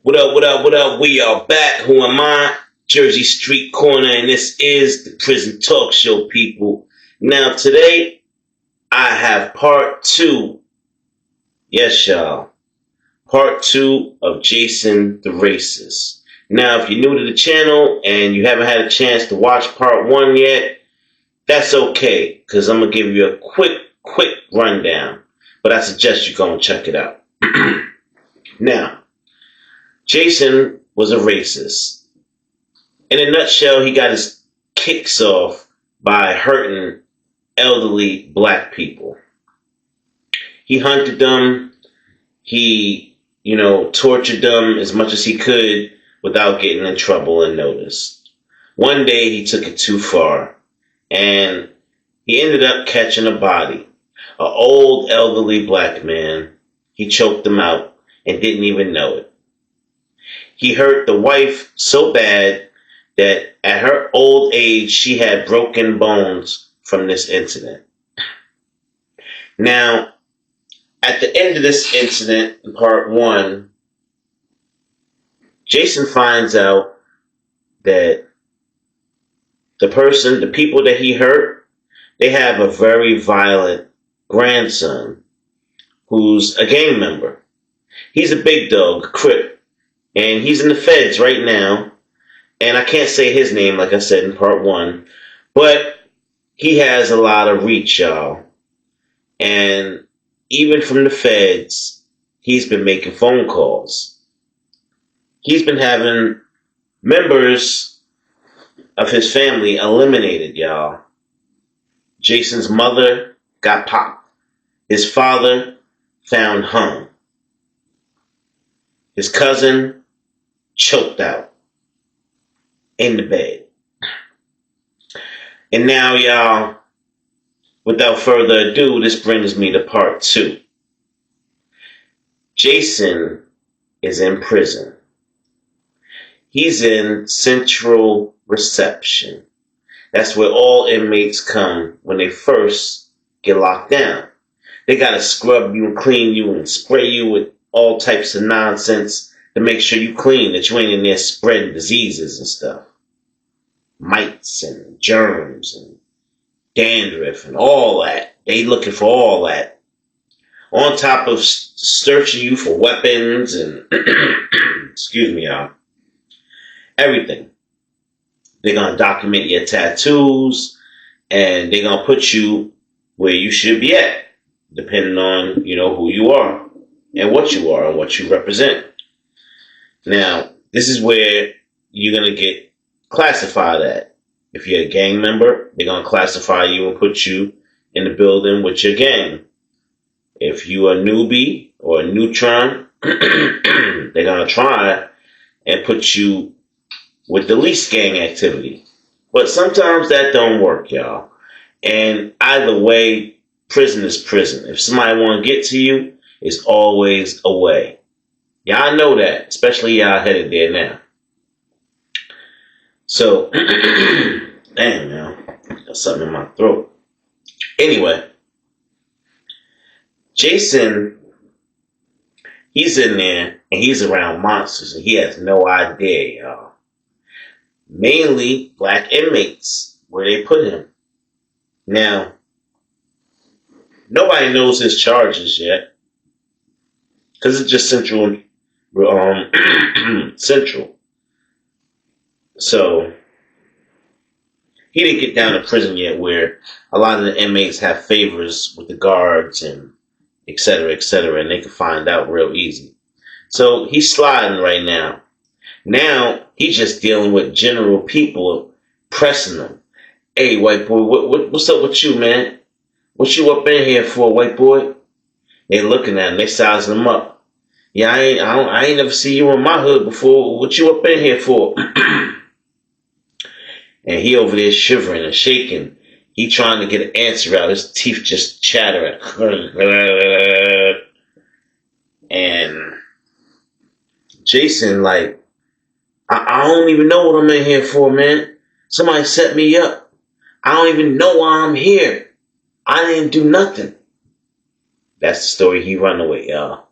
What up, what up, what up? We are back. Who am I? Jersey Street Corner, and this is the Prison Talk Show, people. Now, today, I have part two. Yes, y'all. Part two of Jason the Racist. Now, if you're new to the channel and you haven't had a chance to watch part one yet, that's okay, because I'm going to give you a quick rundown. But I suggest you go and check it out. Now, Jason was a racist. In a nutshell, he got his kicks off by hurting elderly black people. He hunted them. He, tortured them as much as he could without getting in trouble and noticed. One day he took it too far and he ended up catching a body. An old elderly black man. He choked him out and didn't even know it. He hurt the wife so bad that at her old age, she had broken bones from this incident. Now, at the end of this incident, in part one, Jason finds out that the people that he hurt, they have a very violent grandson who's a gang member. He's a big dog, a Crip. And he's in the feds right now. And I can't say his name, like I said in part one. But he has a lot of reach, y'all. And even from the feds, he's been making phone calls. He's been having members of his family eliminated, y'all. Jason's mother got popped. His father found hung. His cousin choked out in the bed. And now, y'all, without further ado, this brings me to part two. Jason is in prison. He's in central reception. That's where all inmates come when they first get locked down. They got to scrub you and clean you and spray you with all types of nonsense to make sure you clean, that you ain't in there spreading diseases and stuff. Mites and germs and dandruff and all that. They looking for all that. On top of searching you for weapons and, excuse me, y'all, everything. They're going to document your tattoos and they're going to put you where you should be at, depending on, who you are and what you are and what you represent. Now, this is where you're going to get classified at. If you're a gang member, they're going to classify you and put you in the building with your gang. If you're a newbie or a neutron, they're going to try and put you with the least gang activity. But sometimes that don't work, y'all. And either way, prison is prison. If somebody want to get to you, it's always a way. Y'all know that, especially y'all headed there now. So, damn, man, got something in my throat. Anyway, Jason, he's in there and he's around monsters and he has no idea, y'all. Mainly black inmates, where they put him. Now, nobody knows his charges yet because it's just central. So he didn't get down to prison yet, where a lot of the inmates have favors with the guards and et cetera, and they can find out real easy. So he's sliding right now. Now he's just dealing with general people pressing him. Hey, white boy, what's up with you, man? What you up in here for, white boy? They looking at him, they sizing him up. Yeah, I ain't never see you in my hood before. What you up in here for? And he over there shivering and shaking. He trying to get an answer out. His teeth just chattering. And Jason, like, I don't even know what I'm in here for, man. Somebody set me up. I don't even know why I'm here. I didn't do nothing. That's the story he run away, y'all.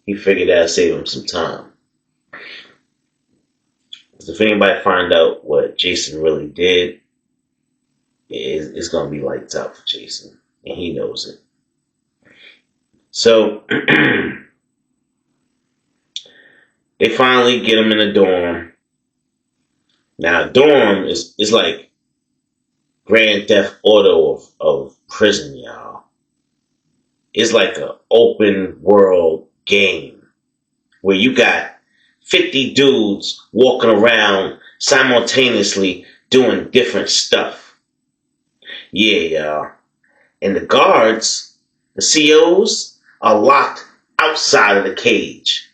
He figured that'd save him some time. Because if anybody find out what Jason really did, it's going to be lights out for Jason. And he knows it. So, they finally get him in a dorm. Now, dorm is like Grand Theft Auto of prison, y'all. It's like an open world game where you got 50 dudes walking around simultaneously doing different stuff. Yeah, y'all. And the guards, the COs, are locked outside of the cage.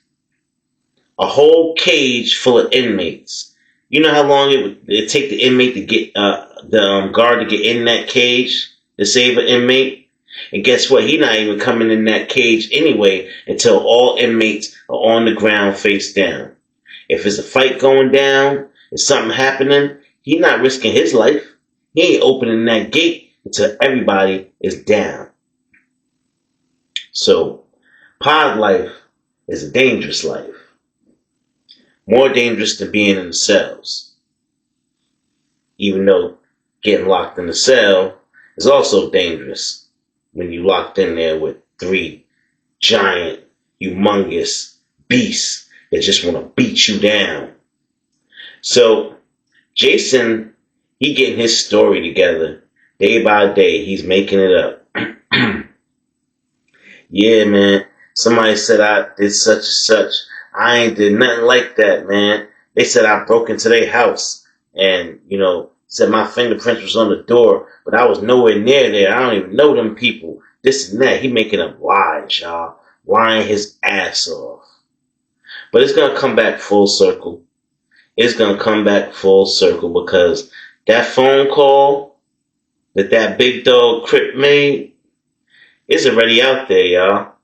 A whole cage full of inmates. You know how long it take the inmate to get the guard to get in that cage to save an inmate? And guess what? He's not even coming in that cage anyway until all inmates are on the ground face down. If there's a fight going down, if something happening, he's not risking his life. He ain't opening that gate until everybody is down. So, pod life is a dangerous life. More dangerous than being in the cells. Even though getting locked in the cell is also dangerous when you locked in there with 3 giant, humongous beasts that just want to beat you down. So Jason, he getting his story together day by day. He's making it up. Yeah, man. Somebody said I did such and such. I ain't did nothing like that, man. They said I broke into their house and, said my fingerprints was on the door, but I was nowhere near there. I don't even know them people. This and that. He making up lies, y'all. Lying his ass off. But it's going to come back full circle. It's going to come back full circle because that phone call that big dog Crip made is already out there, y'all.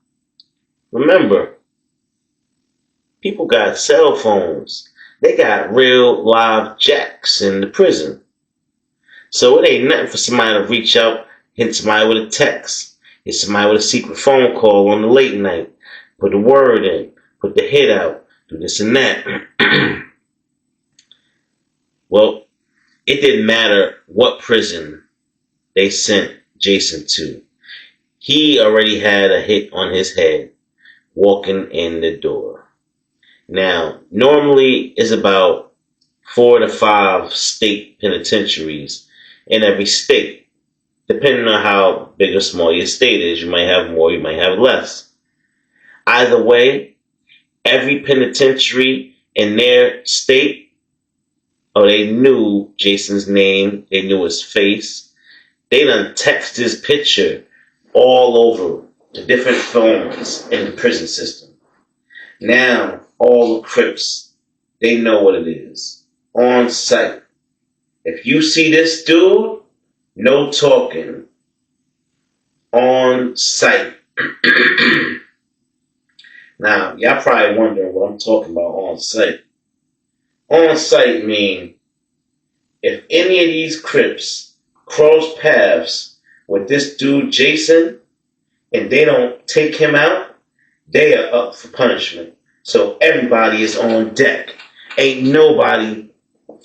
Remember, people got cell phones. They got real live jacks in the prison. So it ain't nothing for somebody to reach out, hit somebody with a text, hit somebody with a secret phone call on the late night, put the word in, put the hit out, do this and that. Well, it didn't matter what prison they sent Jason to. He already had a hit on his head walking in the door. Now, normally it's about 4 to 5 state penitentiaries in every state. Depending on how big or small your state is, you might have more, you might have less. Either way, every penitentiary in their state, they knew Jason's name, they knew his face. They done text his picture all over the different phones in the prison system. Now, all the Crips, they know what it is. On sight. If you see this dude, no talking. On sight. Now, y'all probably wondering what I'm talking about on sight. On sight mean if any of these Crips cross paths with this dude Jason and they don't take him out, they are up for punishment. So everybody is on deck. Ain't nobody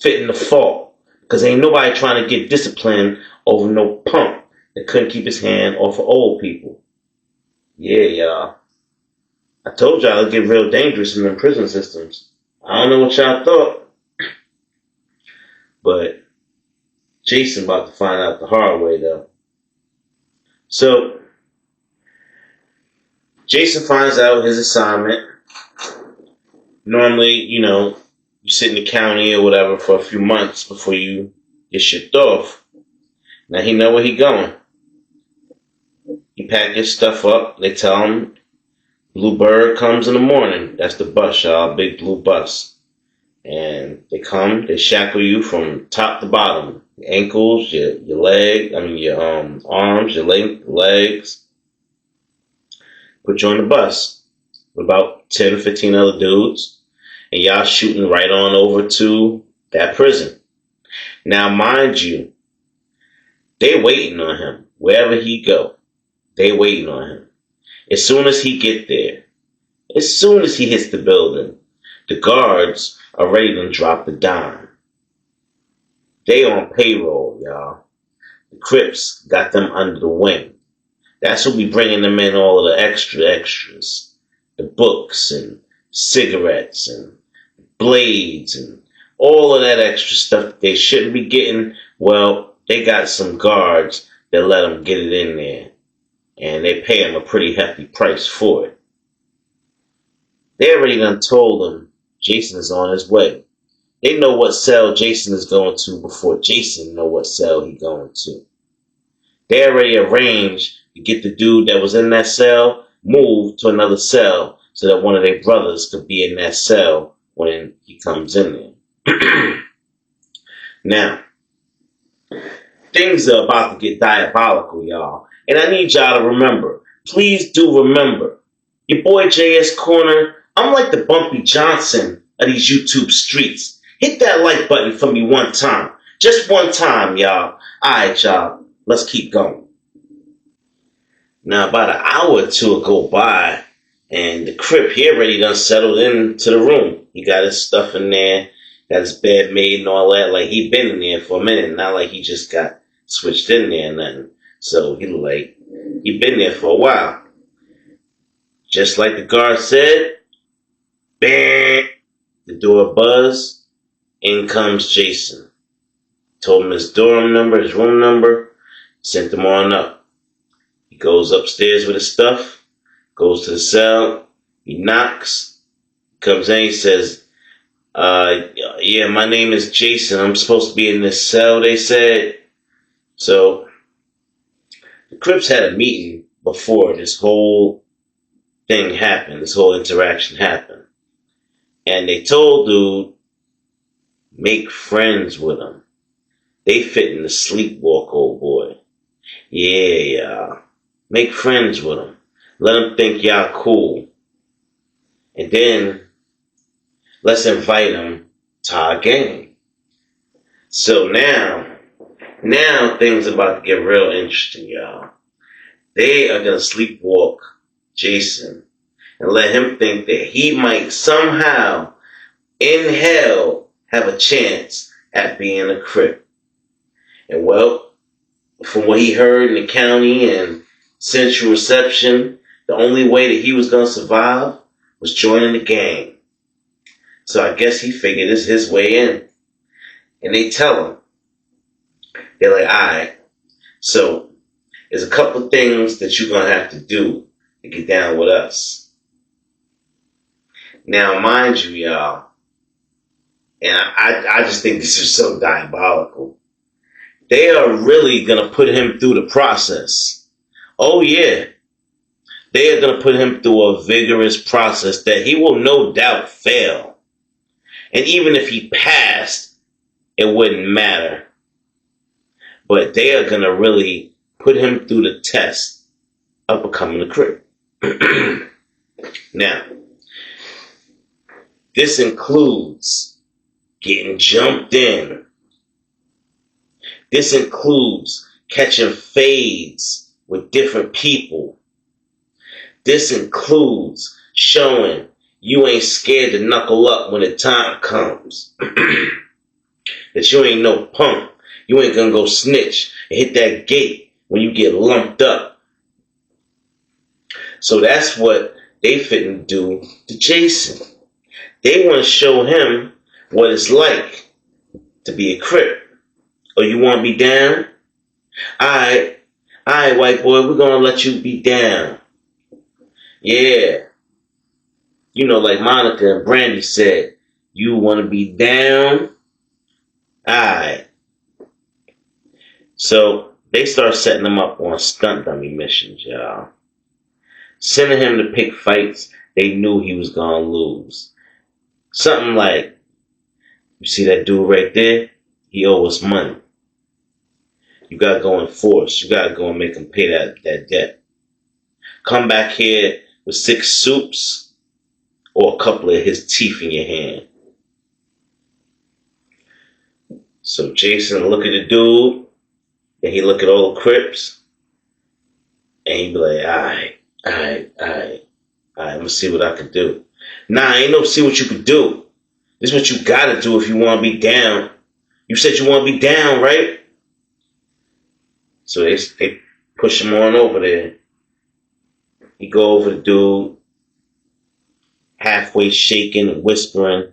fitting the fault. Because ain't nobody trying to get disciplined over no punk that couldn't keep his hand off of old people. Yeah, y'all. I told y'all it'd get real dangerous in them prison systems. I don't know what y'all thought. But Jason about to find out the hard way, though. So, Jason finds out his assignment. Normally, you sit in the county or whatever for a few months before you get shipped off. Now he know where he going. He pack his stuff up. They tell him Bluebird comes in the morning. That's the bus, y'all. Big blue bus. And they come. They shackle you from top to bottom. Your ankles, your arms, your legs. Put you on the bus with about 10 or 15 other dudes. And y'all shooting right on over to that prison. Now, mind you, they waiting on him. Wherever he go, they waiting on him. As soon as he get there, as soon as he hits the building, the guards already done dropped the dime. They on payroll, y'all. The Crips got them under the wing. That's what be bringing them in all of the extras. The books and cigarettes and blades and all of that extra stuff that they shouldn't be getting. Well, they got some guards that let them get it in there. And they pay them a pretty hefty price for it. They already done told them Jason is on his way. They know what cell Jason is going to before Jason know what cell he's going to. They already arranged to get the dude that was in that cell moved to another cell so that one of their brothers could be in that cell when he comes in there. Now, things are about to get diabolical, y'all. And I need y'all to remember, please do remember, your boy JS Corner, I'm like the Bumpy Johnson of these YouTube streets. Hit that like button for me one time. Just one time, y'all. Alright, y'all. Let's keep going. Now, about an hour or two will go by, and the Crip here already done settled into the room. He got his stuff in there, got his bed made and all that. Like, he been in there for a minute, not like he just got switched in there and nothing. So, he been there for a while. Just like the guard said, bang, the door buzzed. In comes Jason. Told him his dorm number, his room number, sent him on up. He goes upstairs with his stuff, goes to the cell, he knocks, comes in, he says, yeah, my name is Jason. I'm supposed to be in this cell, they said. So, the Crips had a meeting before this whole thing happened, this whole interaction happened. And they told dude, make friends with him. They fitting to sleepwalk, old boy. Yeah, y'all. Make friends with him. Let him think y'all cool. And then, let's invite him to our game. So now things about to get real interesting, y'all. They are going to sleepwalk Jason and let him think that he might somehow, in hell, have a chance at being a Crip. And well, from what he heard in the county and central reception, the only way that he was going to survive was joining the gang. So I guess he figured it's his way in. And they tell him, they're like, alright, so there's a couple of things that you're going to have to do to get down with us. Now, mind you, y'all, and I just think this is so diabolical. They are really going to put him through the process. Oh, yeah. They are going to put him through a vigorous process that he will no doubt fail. And even if he passed, it wouldn't matter. But they are going to really put him through the test of becoming a Crip. Now, this includes getting jumped in. This includes catching fades with different people. This includes showing you ain't scared to knuckle up when the time comes. That you ain't no punk. You ain't gonna go snitch and hit that gate when you get lumped up. So that's what they fitting do to Jason. They want to show him what it's like to be a Crip. Oh, you want to be down? Alright, white boy, we're going to let you be down. Yeah. You know, like Monica and Brandy said, you want to be down? Alright. So, they start setting him up on stunt dummy missions, y'all. Sending him to pick fights they knew he was going to lose. Something like, you see that dude right there? He owes us money. You gotta go in force. You gotta go and make him pay that debt. Come back here with 6 soups or a couple of his teeth in your hand. So Jason look at the dude, and he look at all the Crips, and he be like, alright, I'm gonna see what I can do. Nah, ain't no see what you can do. This is what you gotta do if you want to be down. You said you want to be down, right? So they push him on over there. He go over the dude, halfway shaking, whispering,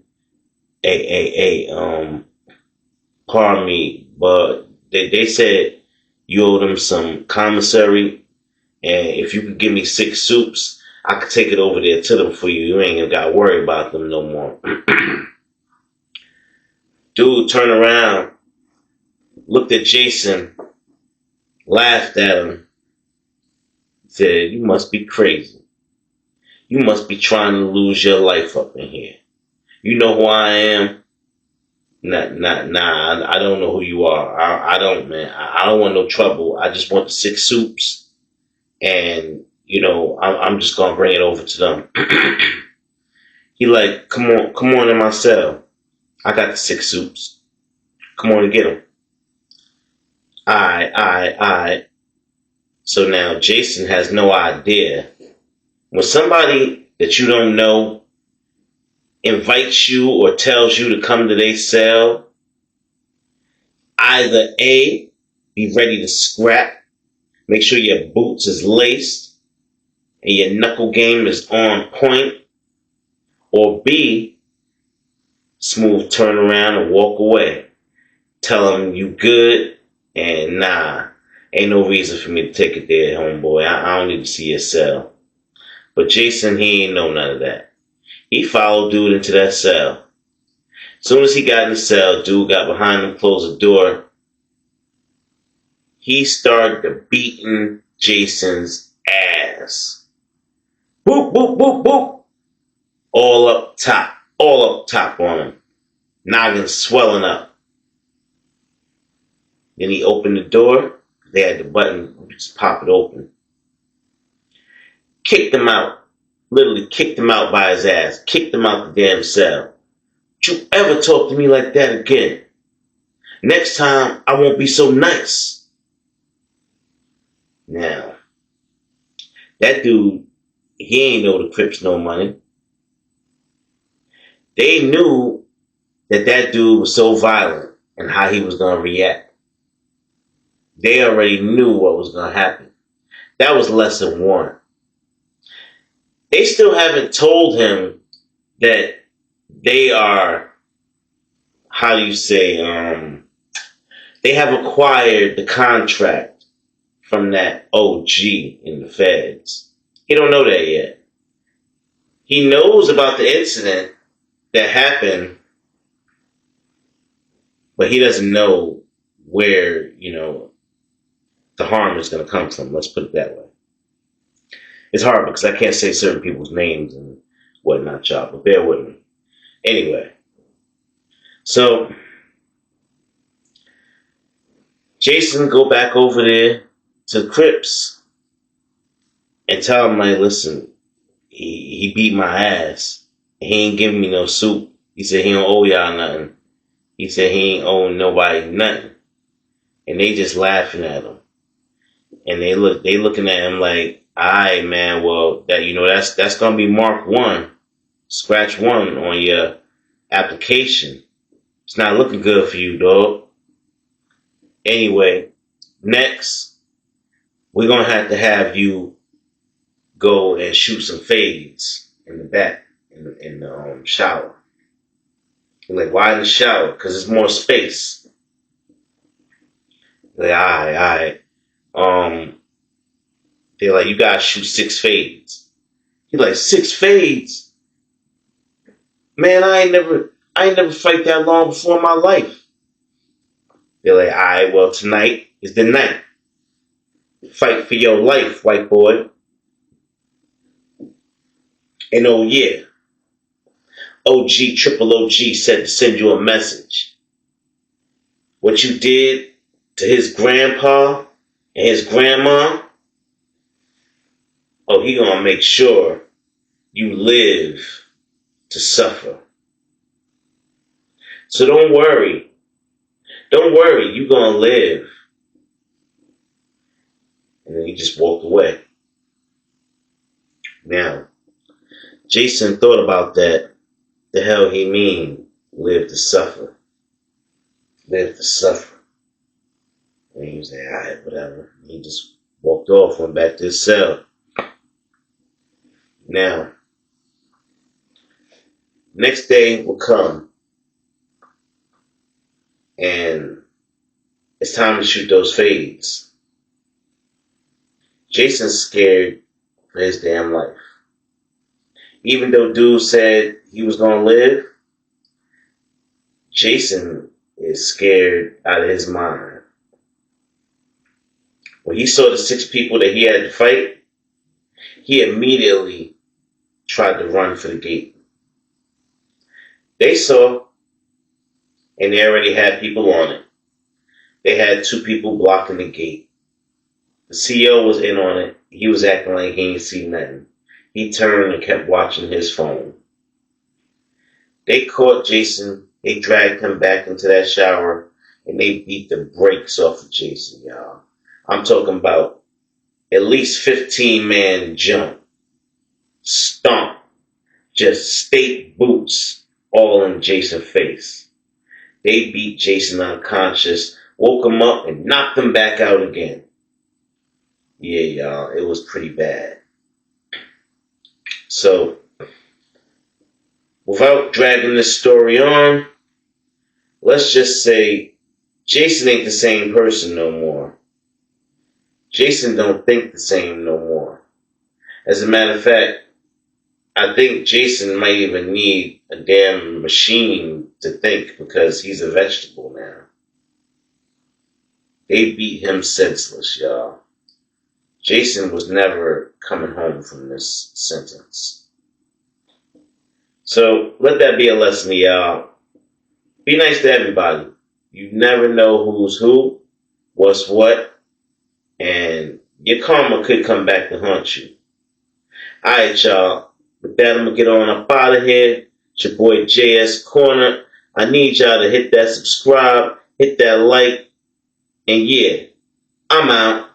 pardon me, but they said you owe them some commissary, and if you could give me 6 soups, I could take it over there to them for you. You ain't even got to worry about them no more. Dude turned around, looked at Jason, laughed at him, said, "You must be crazy. You must be trying to lose your life up in here. You know who I am? Nah, I don't know who you are. I don't, man. I don't want no trouble. I just want the 6 soups, and, I'm just going to bring it over to them." He like, come on in my cell. I got the 6 soups. Come on and get them. Alright. So now Jason has no idea. When somebody that you don't know invites you or tells you to come to their cell, either A, be ready to scrap, make sure your boots is laced and your knuckle game is on point, or B, smooth turn around and walk away. Tell them you good, and nah, ain't no reason for me to take it there, homeboy. I don't need to see your cell. But Jason, he ain't know none of that. He followed dude into that cell. As soon as he got in the cell, dude got behind him, closed the door. He started beating Jason's ass. Boop, boop, boop, boop. All up top on him. Noggin swelling up. Then he opened the door. They had the button, just pop it open. Kicked him out. Literally kicked him out by his ass. Kicked him out the damn cell. Don't you ever talk to me like that again. Next time, I won't be so nice. Now, that dude, he ain't know the Crips no money. They knew that dude was so violent and how he was going to react. They already knew what was going to happen. That was lesson 1. They still haven't told him that they are, how do you say, they have acquired the contract from that OG in the feds. He don't know that yet. He knows about the incident that happened, but he doesn't know where, the harm is going to come from. Let's put it that way. It's hard because I can't say certain people's names and whatnot, y'all, but bear with me. Anyway, so Jason go back over there to the Crips and tell him, like, listen, he beat my ass. He ain't giving me no soup. He said he don't owe y'all nothing. He said he ain't owing nobody nothing. And they just laughing at him. And they looking at him like, all right, man, well, that's gonna be mark 1, scratch 1 on your application. It's not looking good for you, dog. Anyway, next, we're gonna have you go and shoot some fades in the back in the shower. You're like, why in the shower? Because it's more space. Like, all right. They're like, you gotta shoot 6 fades. He's like, 6 fades? Man, I ain't never fight that long before in my life. They're like, all right, well, tonight is the night. Fight for your life, white boy. And oh yeah, OG, triple OG said to send you a message. What you did to his grandpa and his grandma, he gonna make sure you live to suffer. So don't worry, you gonna live. And then he just walked away. Now, Jason thought about that. The hell he mean? Live to suffer. Live to suffer. And he was like, alright, whatever. He just walked off, went back to his cell. Now, next day will come, and it's time to shoot those fades. Jason's scared for his damn life. Even though dude said he was going to live, Jason is scared out of his mind. When he saw the 6 people that he had to fight, he immediately tried to run for the gate. They saw, and they already had people on it. They had 2 people blocking the gate. The CEO was in on it. He was acting like he ain't seen nothing. He turned and kept watching his phone. They caught Jason. They dragged him back into that shower, and they beat the brakes off of Jason, y'all. I'm talking about at least 15-man jump, stomp, just state boots all in Jason's face. They beat Jason unconscious, woke him up, and knocked him back out again. Yeah, y'all, it was pretty bad. So, without dragging this story on, let's just say Jason ain't the same person no more. Jason don't think the same no more. As a matter of fact, I think Jason might even need a damn machine to think because he's a vegetable now. They beat him senseless, y'all. Jason was never coming home from this sentence. So let that be a lesson to y'all. Be nice to everybody. You never know who's who, what's what, and your karma could come back to haunt you. Alright, y'all. With that, I'm going to get on up out of here. It's your boy JS Corner. I need y'all to hit that subscribe, hit that like, and yeah, I'm out.